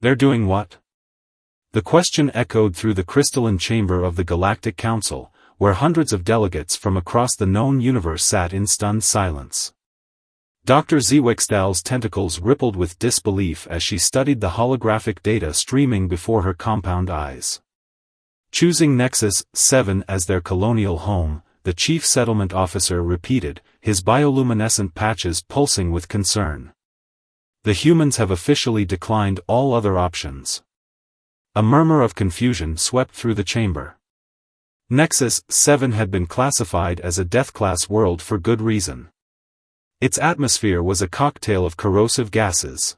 They're doing what? The question echoed through the crystalline chamber of the Galactic Council, where hundreds of delegates from across the known universe sat in stunned silence. Dr. Zwixtal's tentacles rippled with disbelief as she studied the holographic data streaming before her compound eyes. Choosing Nexus 7 as their colonial home, the chief settlement officer repeated, his bioluminescent patches pulsing with concern. The humans have officially declined all other options. A murmur of confusion swept through the chamber. Nexus 7 had been classified as a death-class world for good reason. Its atmosphere was a cocktail of corrosive gases.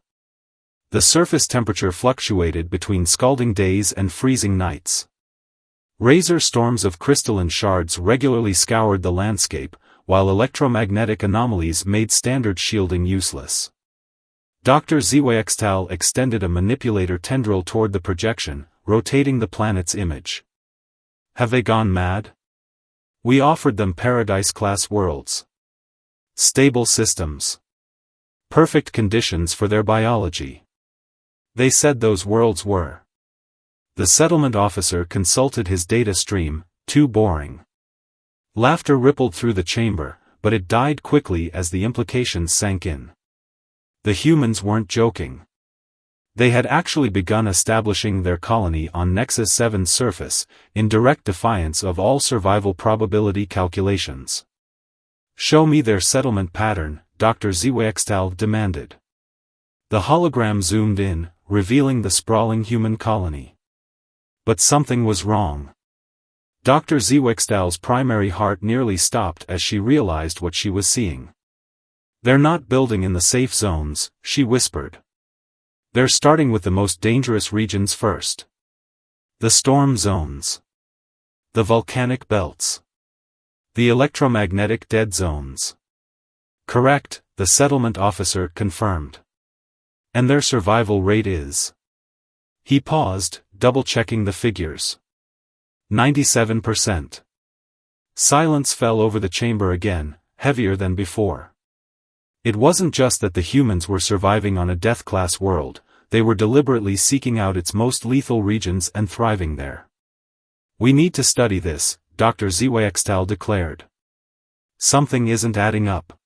The surface temperature fluctuated between scalding days and freezing nights. Razor storms of crystalline shards regularly scoured the landscape, while electromagnetic anomalies made standard shielding useless. Dr. Zwixtal extended a manipulator tendril toward the projection, rotating the planet's image. Have they gone mad? We offered them paradise-class worlds. Stable systems. Perfect conditions for their biology. They said those worlds were. The settlement officer consulted his data stream, too boring. Laughter rippled through the chamber, but it died quickly as the implications sank in. The humans weren't joking. They had actually begun establishing their colony on Nexus 7's surface, in direct defiance of all survival probability calculations. Show me their settlement pattern, Dr. Zwixtal demanded. The hologram zoomed in, revealing the sprawling human colony. But something was wrong. Dr. Zwixtal's primary heart nearly stopped as she realized what she was seeing. They're not building in the safe zones, she whispered. They're starting with the most dangerous regions first. The storm zones. The volcanic belts. The electromagnetic dead zones. Correct, the settlement officer confirmed. And their survival rate is. He paused, double-checking the figures. 97%. Silence fell over the chamber again, heavier than before. It wasn't just that the humans were surviving on a death-class world, they were deliberately seeking out its most lethal regions and thriving there. We need to study this, Dr. Zwixtal declared. Something isn't adding up.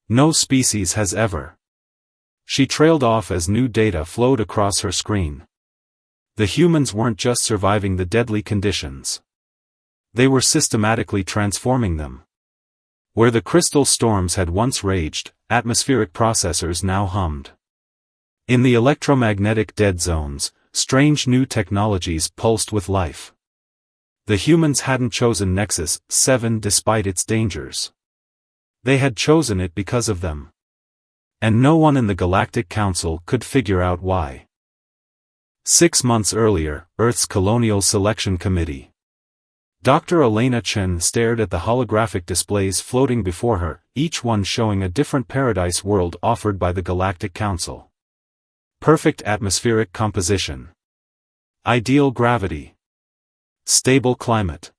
No species has ever. She trailed off as new data flowed across her screen. The humans weren't just surviving the deadly conditions. They were systematically transforming them. Where the crystal storms had once raged, atmospheric processors now hummed. In the electromagnetic dead zones, strange new technologies pulsed with life. The humans hadn't chosen Nexus 7 despite its dangers. They had chosen it because of them. And no one in the Galactic Council could figure out why. 6 months earlier, Earth's Colonial Selection Committee. Dr. Elena Chen stared at the holographic displays floating before her, each one showing a different paradise world offered by the Galactic Council. Perfect atmospheric composition. Ideal gravity. Stable climate.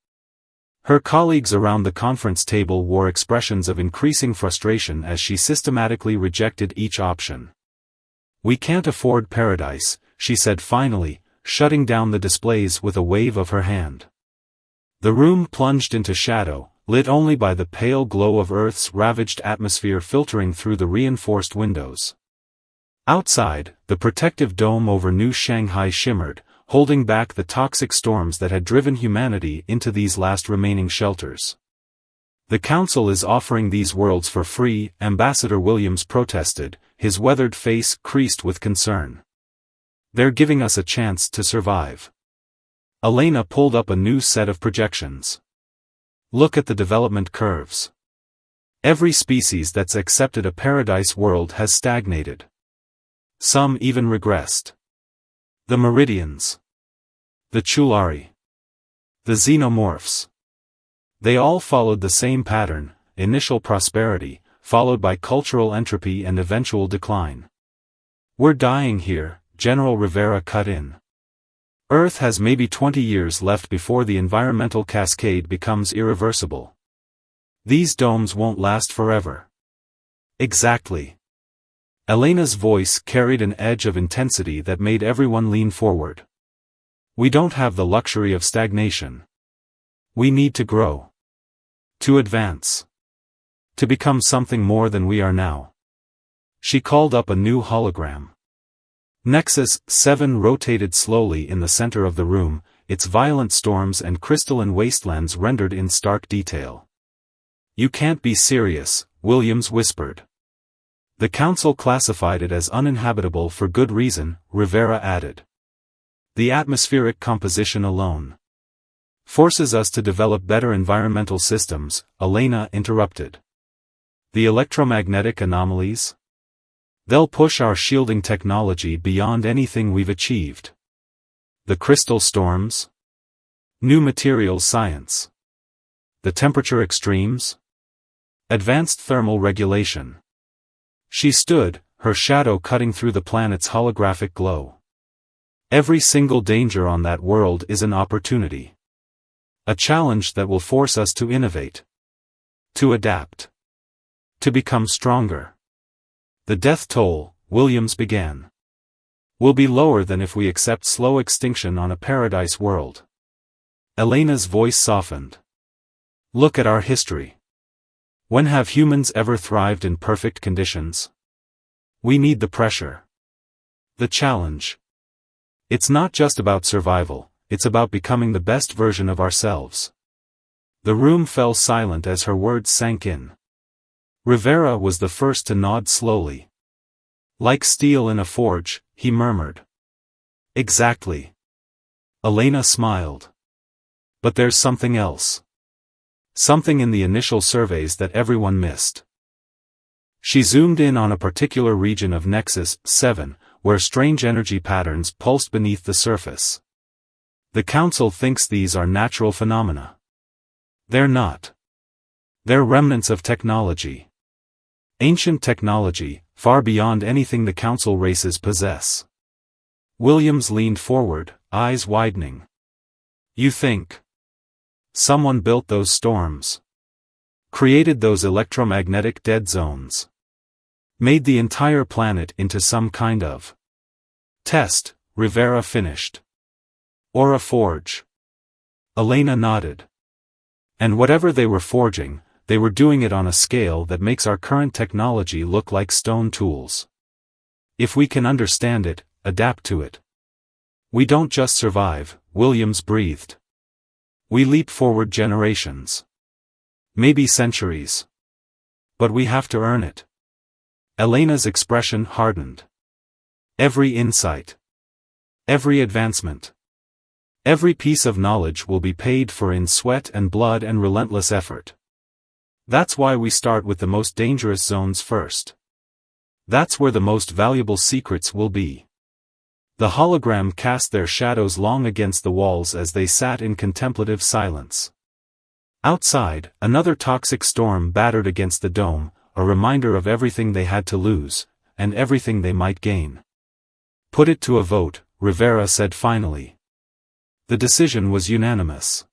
Her colleagues around the conference table wore expressions of increasing frustration as she systematically rejected each option. We can't afford paradise, she said finally, shutting down the displays with a wave of her hand. The room plunged into shadow, lit only by the pale glow of Earth's ravaged atmosphere filtering through the reinforced windows. Outside, the protective dome over New Shanghai shimmered, holding back the toxic storms that had driven humanity into these last remaining shelters. The Council is offering these worlds for free, Ambassador Williams protested, his weathered face creased with concern. They're giving us a chance to survive. Elena pulled up a new set of projections. Look at the development curves. Every species that's accepted a paradise world has stagnated. Some even regressed. The Meridians. The Chulari. The Xenomorphs. They all followed the same pattern, initial prosperity, followed by cultural entropy and eventual decline. We're dying here, General Rivera cut in. Earth has maybe 20 years left before the environmental cascade becomes irreversible. These domes won't last forever. Exactly. Elena's voice carried an edge of intensity that made everyone lean forward. We don't have the luxury of stagnation. We need to grow. To advance. To become something more than we are now. She called up a new hologram. Nexus 7 rotated slowly in the center of the room, its violent storms and crystalline wastelands rendered in stark detail. You can't be serious, Williams whispered. The council classified it as uninhabitable for good reason, Rivera added. The atmospheric composition alone forces us to develop better environmental systems, Elena interrupted. The electromagnetic anomalies? They'll push our shielding technology beyond anything we've achieved. The crystal storms? New materials science. The temperature extremes? Advanced thermal regulation. She stood, her shadow cutting through the planet's holographic glow. Every single danger on that world is an opportunity. A challenge that will force us to innovate. To adapt. To become stronger. The death toll, Williams began, will be lower than if we accept slow extinction on a paradise world. Elena's voice softened. Look at our history. When have humans ever thrived in perfect conditions? We need the pressure. The challenge. It's not just about survival, it's about becoming the best version of ourselves. The room fell silent as her words sank in. Rivera was the first to nod slowly. Like steel in a forge, he murmured. Exactly. Elena smiled. But there's something else. Something in the initial surveys that everyone missed. She zoomed in on a particular region of Nexus 7, where strange energy patterns pulsed beneath the surface. The Council thinks these are natural phenomena. They're not. They're remnants of technology. Ancient technology, far beyond anything the Council races possess. Williams leaned forward, eyes widening. You think someone built those storms? Created those electromagnetic dead zones? Made the entire planet into some kind of test, Rivera finished. Or a forge? Elena nodded. And whatever they were forging, they were doing it on a scale that makes our current technology look like stone tools. If we can understand it, adapt to it. We don't just survive, Williams breathed. We leap forward generations. Maybe centuries. But we have to earn it. Elena's expression hardened. Every insight. Every advancement. Every piece of knowledge will be paid for in sweat and blood and relentless effort. That's why we start with the most dangerous zones first. That's where the most valuable secrets will be. The hologram cast their shadows long against the walls as they sat in contemplative silence. Outside, another toxic storm battered against the dome, a reminder of everything they had to lose, and everything they might gain. Put it to a vote, Rivera said finally. The decision was unanimous.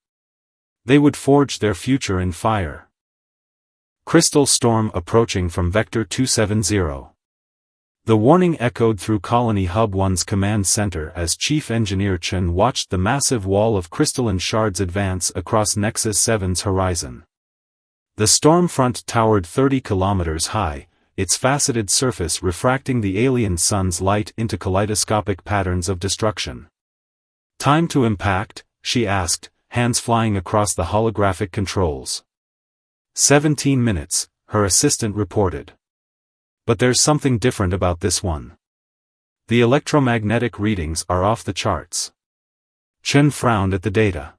They would forge their future in fire. Crystal storm approaching from Vector 270. The warning echoed through Colony Hub 1's command center as Chief Engineer Chen watched the massive wall of crystalline shards advance across Nexus 7's horizon. The storm front towered 30 kilometers high, its faceted surface refracting the alien sun's light into kaleidoscopic patterns of destruction. Time to impact, she asked, hands flying across the holographic controls. 17 minutes, her assistant reported. But there's something different about this one. The electromagnetic readings are off the charts. Chen frowned at the data.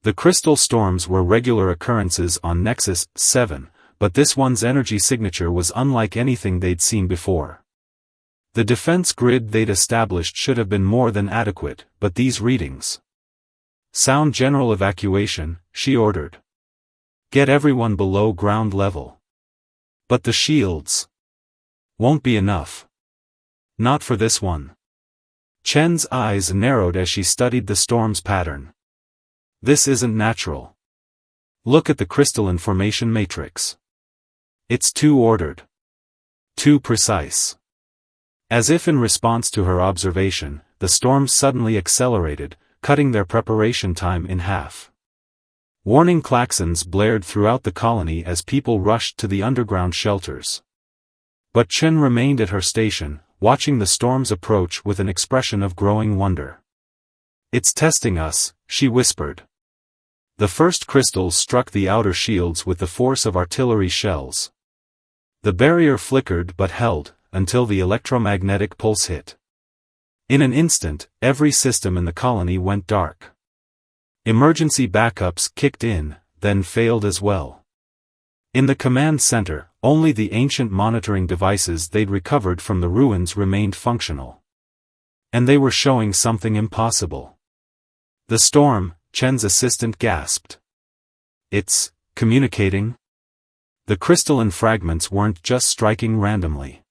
The crystal storms were regular occurrences on Nexus 7, but this one's energy signature was unlike anything they'd seen before. The defense grid they'd established should have been more than adequate, but these readings. Sound general evacuation, she ordered. Get everyone below ground level. But the shields won't be enough. Not for this one. Chen's eyes narrowed as she studied the storm's pattern. This isn't natural. Look at the crystalline formation matrix. It's too ordered. Too precise. As if in response to her observation, the storms suddenly accelerated, cutting their preparation time in half. Warning klaxons blared throughout the colony as people rushed to the underground shelters. But Chen remained at her station, watching the storms approach with an expression of growing wonder. "It's testing us," she whispered. The first crystals struck the outer shields with the force of artillery shells. The barrier flickered but held, until the electromagnetic pulse hit. In an instant, every system in the colony went dark. Emergency backups kicked in, then failed as well. In the command center, only the ancient monitoring devices they'd recovered from the ruins remained functional. And they were showing something impossible. "The storm," Chen's assistant gasped. "It's communicating?" The crystalline fragments weren't just striking randomly.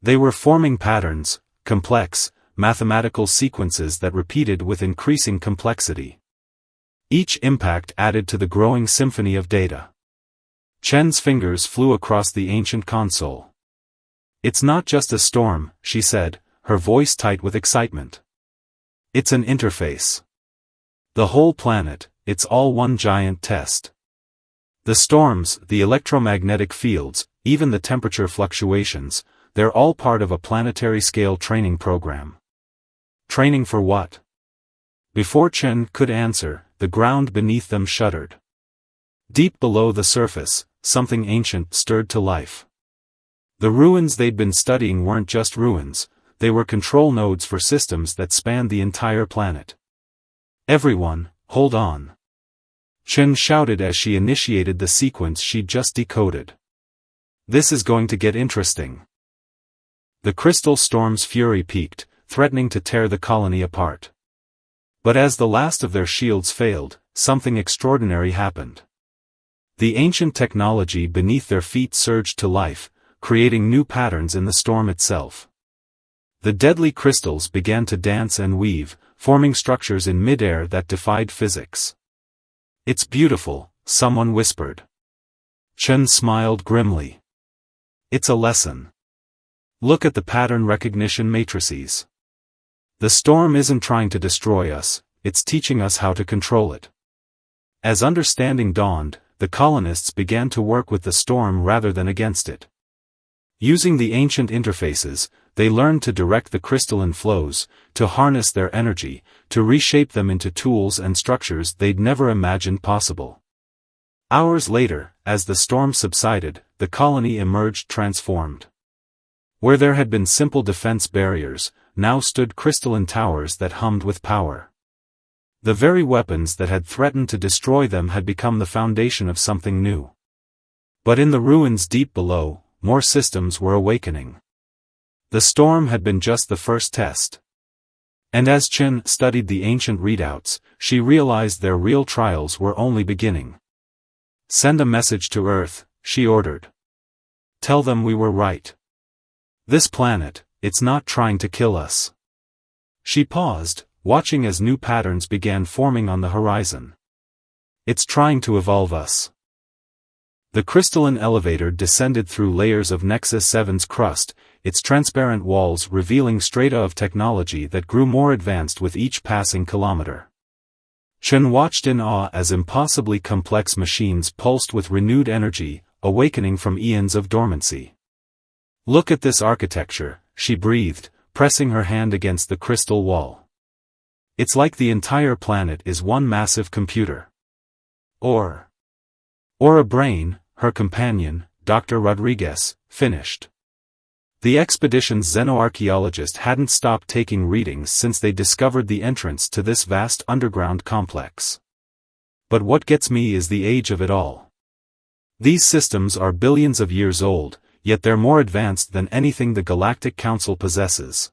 They were forming patterns, complex, mathematical sequences that repeated with increasing complexity. Each impact added to the growing symphony of data. Chen's fingers flew across the ancient console. "It's not just a storm," she said, her voice tight with excitement. "It's an interface. The whole planet, it's all one giant test. The storms, the electromagnetic fields, even the temperature fluctuations, they're all part of a planetary-scale training program." Training for what? Before Chen could answer, the ground beneath them shuddered. Deep below the surface, something ancient stirred to life. The ruins they'd been studying weren't just ruins, they were control nodes for systems that spanned the entire planet. "Everyone, hold on," Chen shouted as she initiated the sequence she'd just decoded. "This is going to get interesting." The crystal storm's fury peaked, threatening to tear the colony apart. But as the last of their shields failed, something extraordinary happened. The ancient technology beneath their feet surged to life, creating new patterns in the storm itself. The deadly crystals began to dance and weave, forming structures in midair that defied physics. "It's beautiful," someone whispered. Chen smiled grimly. "It's a lesson. Look at the pattern recognition matrices. The storm isn't trying to destroy us, it's teaching us how to control it." As understanding dawned, the colonists began to work with the storm rather than against it. Using the ancient interfaces, they learned to direct the crystalline flows, to harness their energy, to reshape them into tools and structures they'd never imagined possible. Hours later, as the storm subsided, the colony emerged transformed. Where there had been simple defense barriers, now stood crystalline towers that hummed with power. The very weapons that had threatened to destroy them had become the foundation of something new. But in the ruins deep below, more systems were awakening. The storm had been just the first test. And as Chen studied the ancient readouts, she realized their real trials were only beginning. "Send a message to Earth," she ordered. "Tell them we were right. This planet, it's not trying to kill us." She paused, watching as new patterns began forming on the horizon. "It's trying to evolve us." The crystalline elevator descended through layers of Nexus 7's crust, its transparent walls revealing strata of technology that grew more advanced with each passing kilometer. Chen watched in awe as impossibly complex machines pulsed with renewed energy, awakening from eons of dormancy. "Look at this architecture," she breathed, pressing her hand against the crystal wall. "It's like the entire planet is one massive computer. Or a brain," her companion, Dr. Rodriguez, finished. The expedition's xenoarchaeologist hadn't stopped taking readings since they discovered the entrance to this vast underground complex. "But what gets me is the age of it all. These systems are billions of years old, yet they're more advanced than anything the Galactic Council possesses."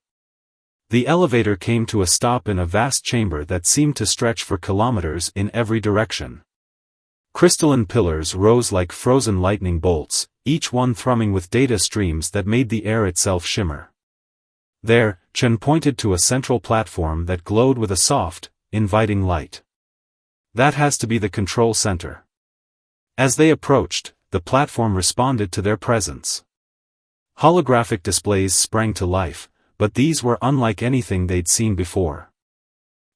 The elevator came to a stop in a vast chamber that seemed to stretch for kilometers in every direction. Crystalline pillars rose like frozen lightning bolts, each one thrumming with data streams that made the air itself shimmer. There, Chen pointed to a central platform that glowed with a soft, inviting light. "That has to be the control center." As they approached, the platform responded to their presence. Holographic displays sprang to life, but these were unlike anything they'd seen before.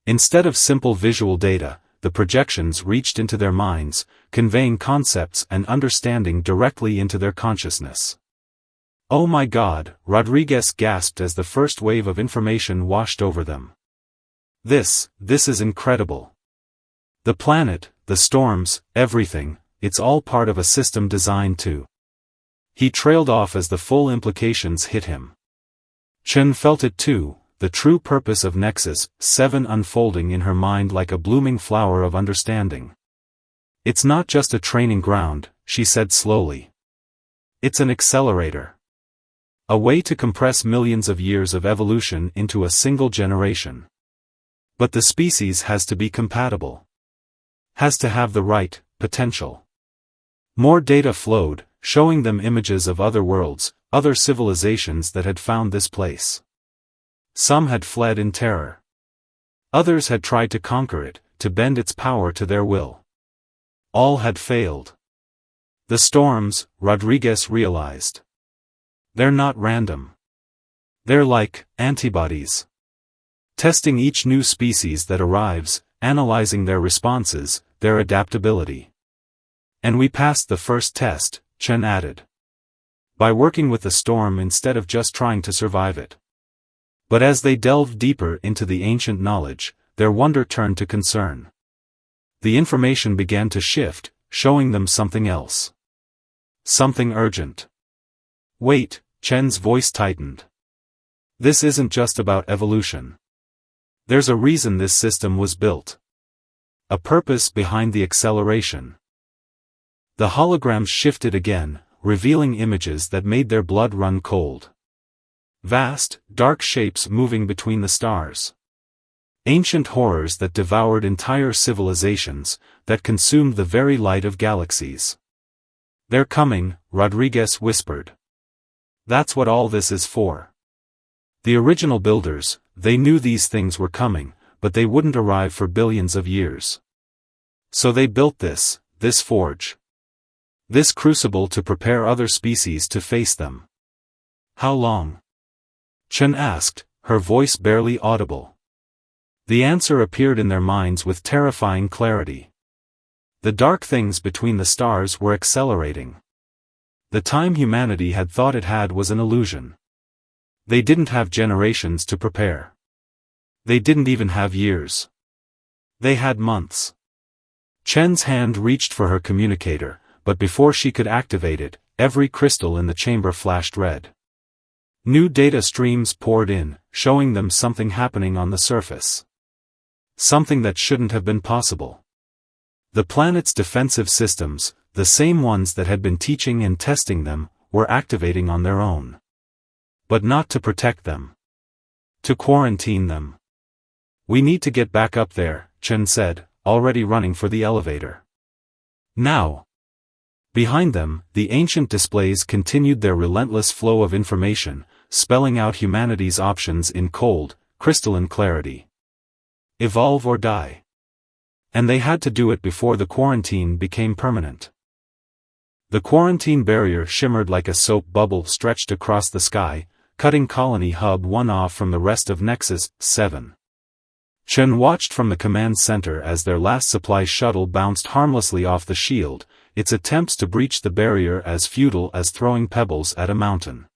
Instead of simple visual data, the projections reached into their minds, conveying concepts and understanding directly into their consciousness. "Oh my God," Rodriguez gasped as the first wave of information washed over them. This is incredible. The planet, the storms, everything, it's all part of a system designed to. He trailed off as the full implications hit him. Chen felt it too, the true purpose of Nexus 7 unfolding in her mind like a blooming flower of understanding. "It's not just a training ground," she said slowly. "It's an accelerator. A way to compress millions of years of evolution into a single generation. But the species has to be compatible. Has to have the right potential." More data flowed, showing them images of other worlds, other civilizations that had found this place. Some had fled in terror. Others had tried to conquer it, to bend its power to their will. All had failed. The storms, Rodriguez realized. They're not random. They're like antibodies. Testing each new species that arrives, analyzing their responses, their adaptability. "And we passed the first test," Chen added. "By working with the storm instead of just trying to survive it." But as they delved deeper into the ancient knowledge, their wonder turned to concern. The information began to shift, showing them something else. Something urgent. "Wait," Chen's voice tightened. "This isn't just about evolution. There's a reason this system was built. A purpose behind the acceleration." The holograms shifted again, revealing images that made their blood run cold. Vast, dark shapes moving between the stars. Ancient horrors that devoured entire civilizations, that consumed the very light of galaxies. "They're coming," Rodriguez whispered. "That's what all this is for." The original builders, they knew these things were coming, but they wouldn't arrive for billions of years. So they built this forge. This crucible to prepare other species to face them. "How long?" Chen asked, her voice barely audible. The answer appeared in their minds with terrifying clarity. The dark things between the stars were accelerating. The time humanity had thought it had was an illusion. They didn't have generations to prepare. They didn't even have years. They had months. Chen's hand reached for her communicator, but before she could activate it, every crystal in the chamber flashed red. New data streams poured in, showing them something happening on the surface. Something that shouldn't have been possible. The planet's defensive systems, the same ones that had been teaching and testing them, were activating on their own. But not to protect them. To quarantine them. "We need to get back up there," Chen said, already running for the elevator. "Now." Behind them, the ancient displays continued their relentless flow of information, spelling out humanity's options in cold, crystalline clarity. Evolve or die. And they had to do it before the quarantine became permanent. The quarantine barrier shimmered like a soap bubble stretched across the sky, cutting Colony Hub 1 off from the rest of Nexus 7. Chen watched from the command center as their last supply shuttle bounced harmlessly off the shield, its attempts to breach the barrier as futile as throwing pebbles at a mountain.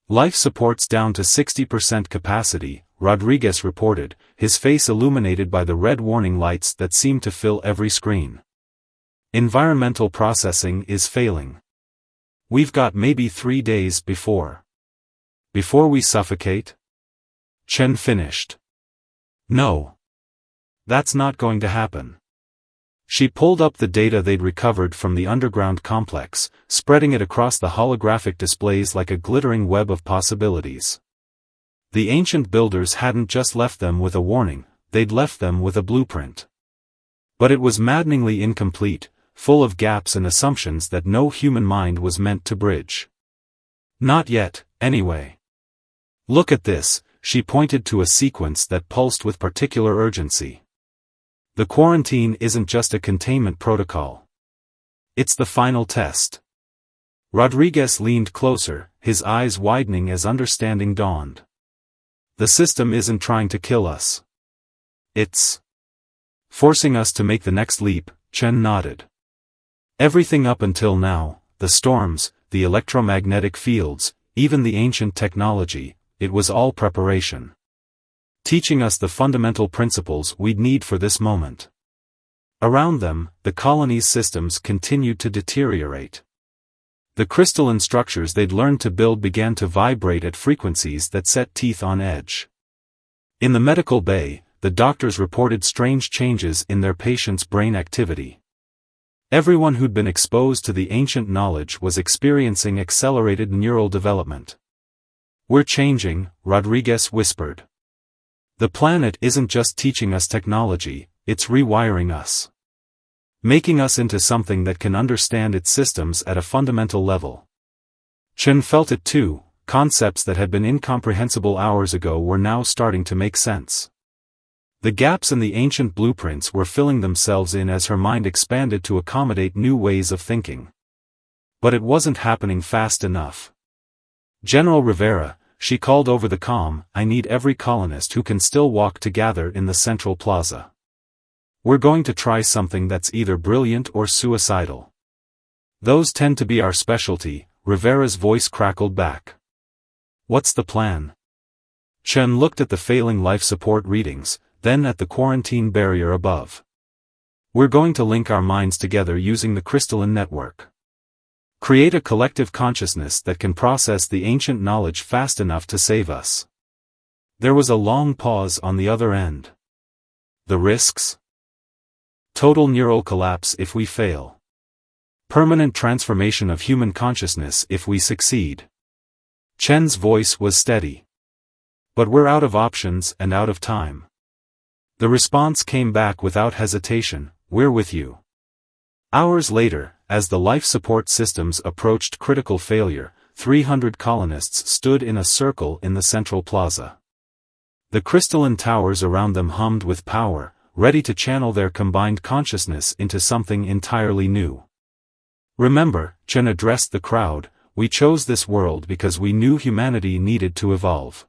"Life support's down to 60% capacity," Rodriguez reported, his face illuminated by the red warning lights that seemed to fill every screen. "Environmental processing is failing. We've got maybe 3 days before we suffocate?" Chen finished. "No. That's not going to happen." She pulled up the data they'd recovered from the underground complex, spreading it across the holographic displays like a glittering web of possibilities. The ancient builders hadn't just left them with a warning, they'd left them with a blueprint. But it was maddeningly incomplete, full of gaps and assumptions that no human mind was meant to bridge. Not yet, anyway. "Look at this," she pointed to a sequence that pulsed with particular urgency. "The quarantine isn't just a containment protocol. It's the final test. Rodriguez leaned closer, his eyes widening as understanding dawned. The system isn't trying to kill us. It's forcing us to make the next leap, Chen nodded. Everything up until now, the storms, the electromagnetic fields, even the ancient technology, it was all preparation. Teaching us the fundamental principles we'd need for this moment. Around them, the colony's systems continued to deteriorate. The crystalline structures they'd learned to build began to vibrate at frequencies that set teeth on edge. In the medical bay, the doctors reported strange changes in their patients' brain activity. Everyone who'd been exposed to the ancient knowledge was experiencing accelerated neural development. "We're changing," Rodriguez whispered. "The planet isn't just teaching us technology, it's rewiring us. Making us into something that can understand its systems at a fundamental level." Chen felt it too, concepts that had been incomprehensible hours ago were now starting to make sense. The gaps in the ancient blueprints were filling themselves in as her mind expanded to accommodate new ways of thinking. But it wasn't happening fast enough. "General Rivera," she called over the comm, "I need every colonist who can still walk to gather in the central plaza. We're going to try something that's either brilliant or suicidal. Those tend to be our specialty," Rivera's voice crackled back. "What's the plan?" Chen looked at the failing life support readings, then at the quarantine barrier above. "We're going to link our minds together using the crystalline network. Create a collective consciousness that can process the ancient knowledge fast enough to save us." There was a long pause on the other end. "The risks? Total neural collapse if we fail. Permanent transformation of human consciousness if we succeed." Chen's voice was steady. "But we're out of options and out of time." The response came back without hesitation, "We're with you." Hours later, as the life support systems approached critical failure, 300 colonists stood in a circle in the central plaza. The crystalline towers around them hummed with power, ready to channel their combined consciousness into something entirely new. "Remember," Chen addressed the crowd, "we chose this world because we knew humanity needed to evolve.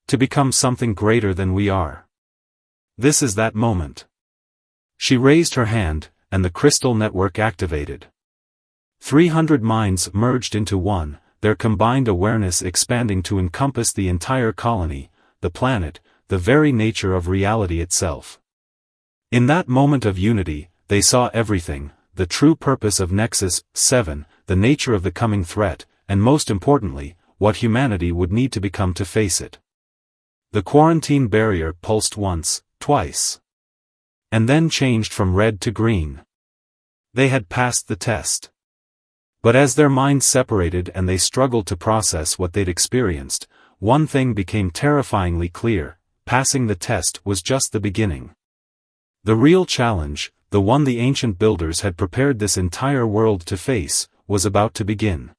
To become something greater than we are. This is that moment." She raised her hand, and the crystal network activated. 300 minds merged into one, their combined awareness expanding to encompass the entire colony, the planet, the very nature of reality itself. In that moment of unity, they saw everything, the true purpose of Nexus 7, the nature of the coming threat, and most importantly, what humanity would need to become to face it. The quarantine barrier pulsed once, twice. And then changed from red to green. They had passed the test. But as their minds separated and they struggled to process what they'd experienced, one thing became terrifyingly clear: passing the test was just the beginning. The real challenge, the one the ancient builders had prepared this entire world to face, was about to begin.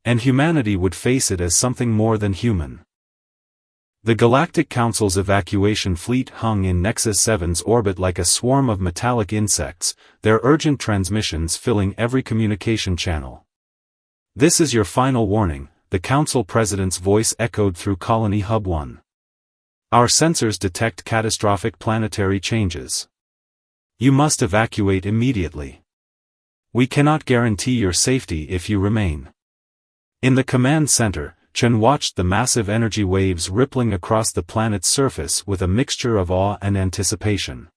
And humanity would face it as something more than human. The Galactic Council's evacuation fleet hung in Nexus 7's orbit like a swarm of metallic insects, their urgent transmissions filling every communication channel. "This is your final warning," the Council President's voice echoed through Colony Hub 1. "Our sensors detect catastrophic planetary changes. You must evacuate immediately. We cannot guarantee your safety if you remain." In the command center, Chen watched the massive energy waves rippling across the planet's surface with a mixture of awe and anticipation.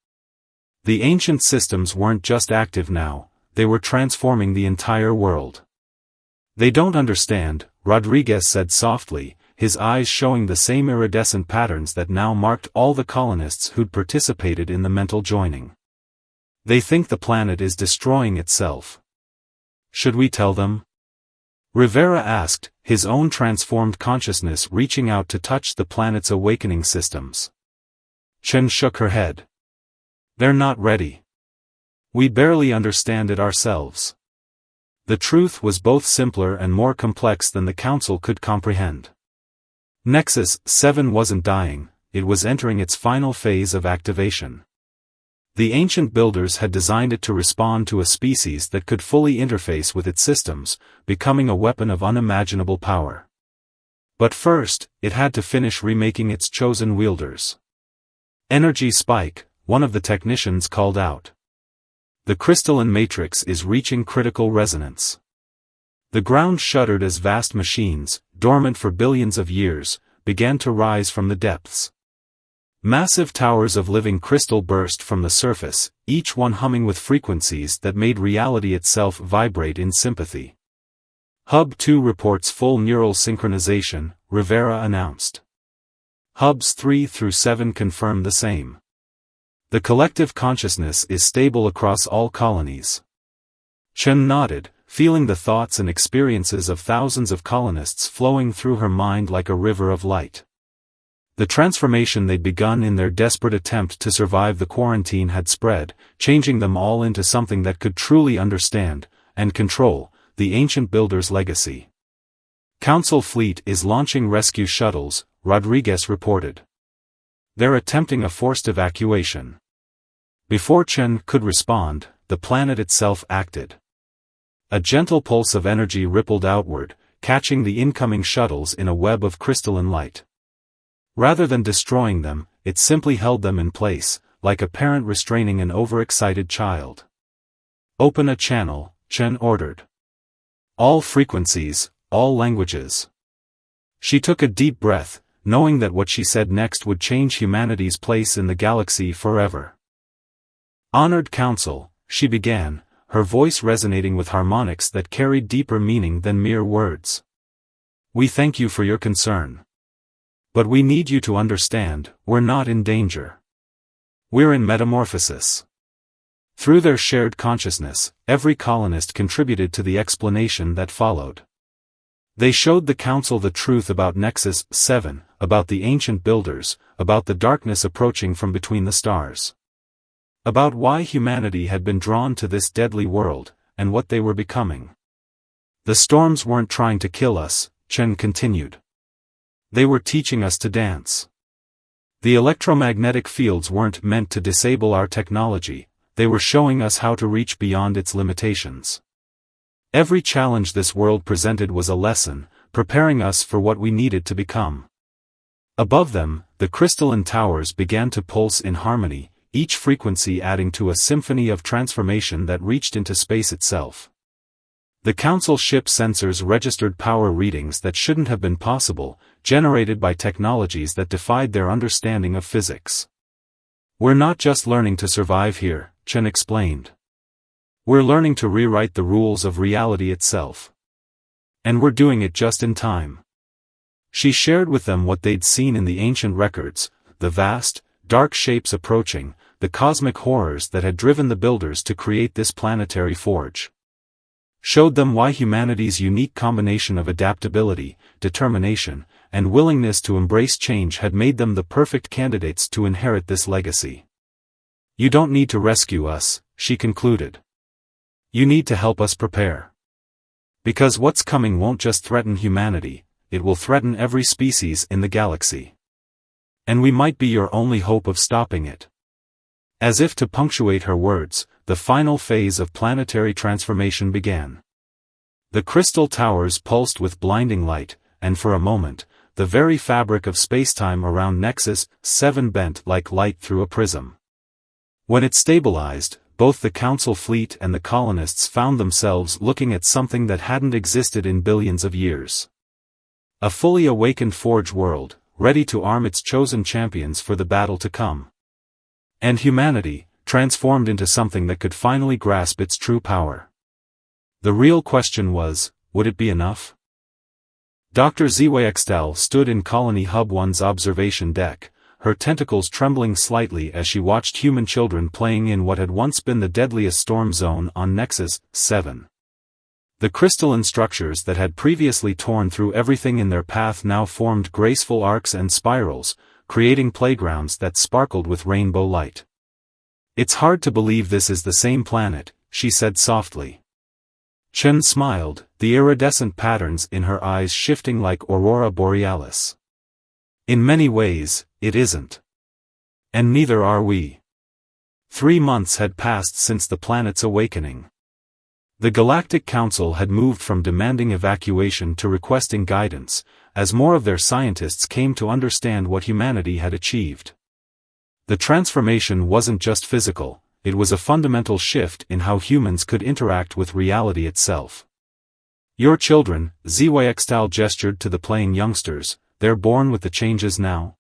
The ancient systems weren't just active now, they were transforming the entire world. "They don't understand," Rodriguez said softly, his eyes showing the same iridescent patterns that now marked all the colonists who'd participated in the mental joining. "They think the planet is destroying itself. Should we tell them?" Rivera asked, his own transformed consciousness reaching out to touch the planet's awakening systems. Chen shook her head. "They're not ready. We barely understand it ourselves." The truth was both simpler and more complex than the Council could comprehend. Nexus 7 wasn't dying, it was entering its final phase of activation. The ancient builders had designed it to respond to a species that could fully interface with its systems, becoming a weapon of unimaginable power. But first, it had to finish remaking its chosen wielders. "Energy spike," one of the technicians called out. "The crystalline matrix is reaching critical resonance." The ground shuddered as vast machines, dormant for billions of years, began to rise from the depths. Massive towers of living crystal burst from the surface, each one humming with frequencies that made reality itself vibrate in sympathy. Hub 2 reports full neural synchronization, Rivera announced. Hubs 3 through 7 confirm the same. The collective consciousness is stable across all colonies. Chen nodded, feeling the thoughts and experiences of thousands of colonists flowing through her mind like a river of light. The transformation they'd begun in their desperate attempt to survive the quarantine had spread, changing them all into something that could truly understand and control the ancient builder's legacy. "Council fleet is launching rescue shuttles," Rodriguez reported. "They're attempting a forced evacuation." Before Chen could respond, the planet itself acted. A gentle pulse of energy rippled outward, catching the incoming shuttles in a web of crystalline light. Rather than destroying them, it simply held them in place, like a parent restraining an overexcited child. "Open a channel," Chen ordered. "All frequencies, all languages." She took a deep breath, knowing that what she said next would change humanity's place in the galaxy forever. "Honored Council," she began, her voice resonating with harmonics that carried deeper meaning than mere words. "We thank you for your concern. But we need you to understand, we're not in danger. We're in metamorphosis." Through their shared consciousness, every colonist contributed to the explanation that followed. They showed the Council the truth about Nexus 7, about the ancient builders, about the darkness approaching from between the stars. About why humanity had been drawn to this deadly world, and what they were becoming. "The storms weren't trying to kill us," Chen continued. "They were teaching us to dance. The electromagnetic fields weren't meant to disable our technology, they were showing us how to reach beyond its limitations. Every challenge this world presented was a lesson, preparing us for what we needed to become." Above them, the crystalline towers began to pulse in harmony, each frequency adding to a symphony of transformation that reached into space itself. The Council ship sensors registered power readings that shouldn't have been possible, generated by technologies that defied their understanding of physics. "We're not just learning to survive here," Chen explained. "We're learning to rewrite the rules of reality itself. And we're doing it just in time." She shared with them what they'd seen in the ancient records, the vast, dark shapes approaching, the cosmic horrors that had driven the builders to create this planetary forge. Showed them why humanity's unique combination of adaptability, determination, and willingness to embrace change had made them the perfect candidates to inherit this legacy. "You don't need to rescue us," she concluded. "You need to help us prepare. Because what's coming won't just threaten humanity, it will threaten every species in the galaxy. And we might be your only hope of stopping it." As if to punctuate her words, the final phase of planetary transformation began. The crystal towers pulsed with blinding light, and for a moment, the very fabric of spacetime around Nexus 7 bent like light through a prism. When it stabilized, both the Council fleet and the colonists found themselves looking at something that hadn't existed in billions of years. A fully awakened forge world, ready to arm its chosen champions for the battle to come. And humanity, transformed into something that could finally grasp its true power. The real question was, would it be enough? Dr. Zwextel stood in Colony Hub 1's observation deck, her tentacles trembling slightly as she watched human children playing in what had once been the deadliest storm zone on Nexus 7. The crystalline structures that had previously torn through everything in their path now formed graceful arcs and spirals, creating playgrounds that sparkled with rainbow light. "It's hard to believe this is the same planet," she said softly. Chen smiled, the iridescent patterns in her eyes shifting like aurora borealis. "In many ways, it isn't. And neither are we. 3 months had passed since the planet's awakening. The Galactic Council had moved from demanding evacuation to requesting guidance, as more of their scientists came to understand what humanity had achieved. The transformation wasn't just physical, it was a fundamental shift in how humans could interact with reality itself. Your children, Zwyxtal gestured to the playing youngsters, they're born with the changes now?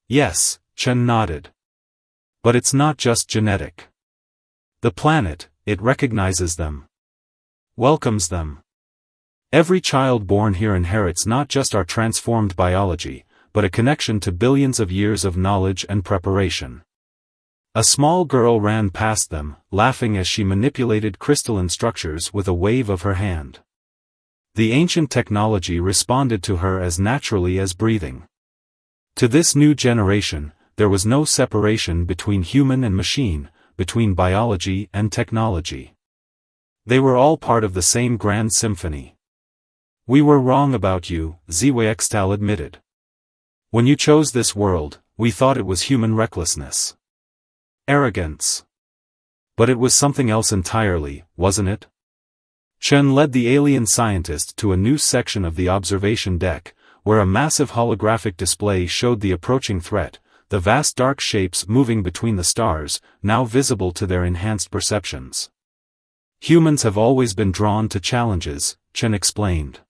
Yes, Chen nodded. But it's not just genetic. The planet, it recognizes them. Welcomes them. Every child born here inherits not just our transformed biology, but a connection to billions of years of knowledge and preparation. A small girl ran past them, laughing as she manipulated crystalline structures with a wave of her hand. The ancient technology responded to her as naturally as breathing. To this new generation, there was no separation between human and machine, between biology and technology. They were all part of the same grand symphony. We were wrong about you, Zwyxtal admitted. When you chose this world, we thought it was human recklessness. Arrogance. But it was something else entirely, wasn't it? Chen led the alien scientist to a new section of the observation deck, where a massive holographic display showed the approaching threat, the vast dark shapes moving between the stars, now visible to their enhanced perceptions. Humans have always been drawn to challenges, Chen explained.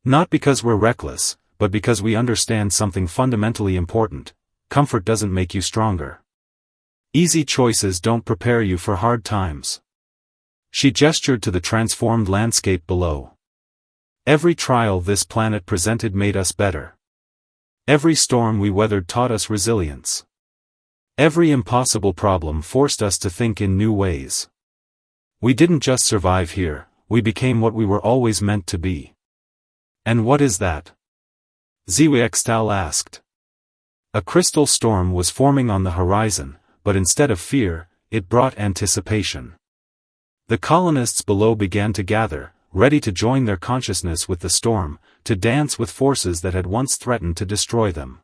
Not because we're reckless, but because we understand something fundamentally important: comfort doesn't make you stronger. Easy choices don't prepare you for hard times. She gestured to the transformed landscape below. Every trial this planet presented made us better. Every storm we weathered taught us resilience. Every impossible problem forced us to think in new ways. We didn't just survive here, we became what we were always meant to be. And what is that? Zwyxtal asked. A crystal storm was forming on the horizon, but instead of fear, it brought anticipation. The colonists below began to gather, ready to join their consciousness with the storm, to dance with forces that had once threatened to destroy them.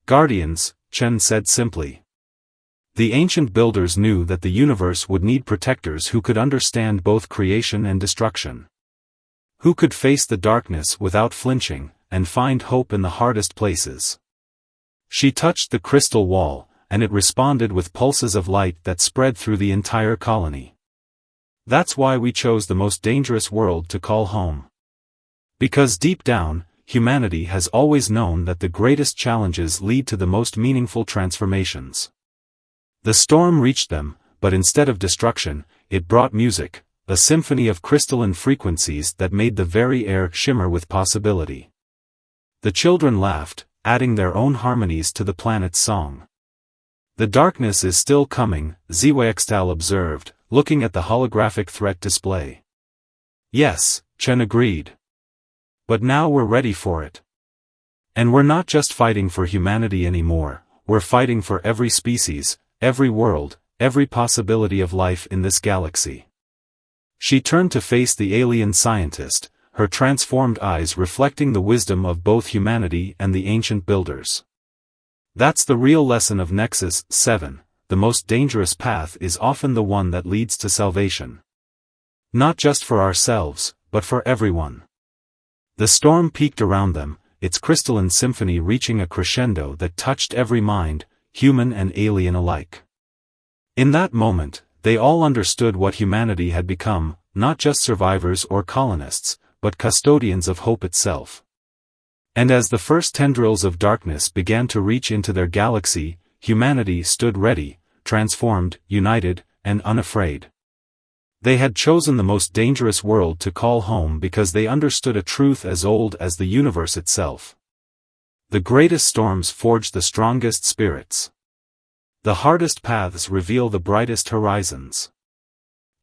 Guardians, Chen said simply. The ancient builders knew that the universe would need protectors who could understand both creation and destruction. Who could face the darkness without flinching, and find hope in the hardest places. She touched the crystal wall, and it responded with pulses of light that spread through the entire colony. That's why we chose the most dangerous world to call home. Because deep down, humanity has always known that the greatest challenges lead to the most meaningful transformations. The storm reached them, but instead of destruction, it brought music, a symphony of crystalline frequencies that made the very air shimmer with possibility. The children laughed, adding their own harmonies to the planet's song. The darkness is still coming, Zwyxtal observed, looking at the holographic threat display. Yes, Chen agreed. But now we're ready for it. And we're not just fighting for humanity anymore, we're fighting for every species, every world, every possibility of life in this galaxy. She turned to face the alien scientist, her transformed eyes reflecting the wisdom of both humanity and the ancient builders. That's the real lesson of Nexus 7, the most dangerous path is often the one that leads to salvation. Not just for ourselves, but for everyone. The storm peaked around them, its crystalline symphony reaching a crescendo that touched every mind, human and alien alike. In that moment, they all understood what humanity had become, not just survivors or colonists, but custodians of hope itself. And as the first tendrils of darkness began to reach into their galaxy, humanity stood ready, transformed, united, and unafraid. They had chosen the most dangerous world to call home because they understood a truth as old as the universe itself. The greatest storms forge the strongest spirits. The hardest paths reveal the brightest horizons.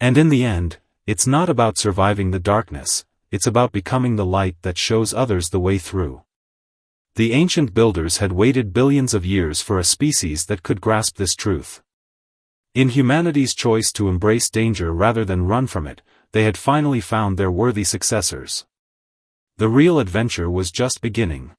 And in the end, it's not about surviving the darkness, it's about becoming the light that shows others the way through. The ancient builders had waited billions of years for a species that could grasp this truth. In humanity's choice to embrace danger rather than run from it, they had finally found their worthy successors. The real adventure was just beginning.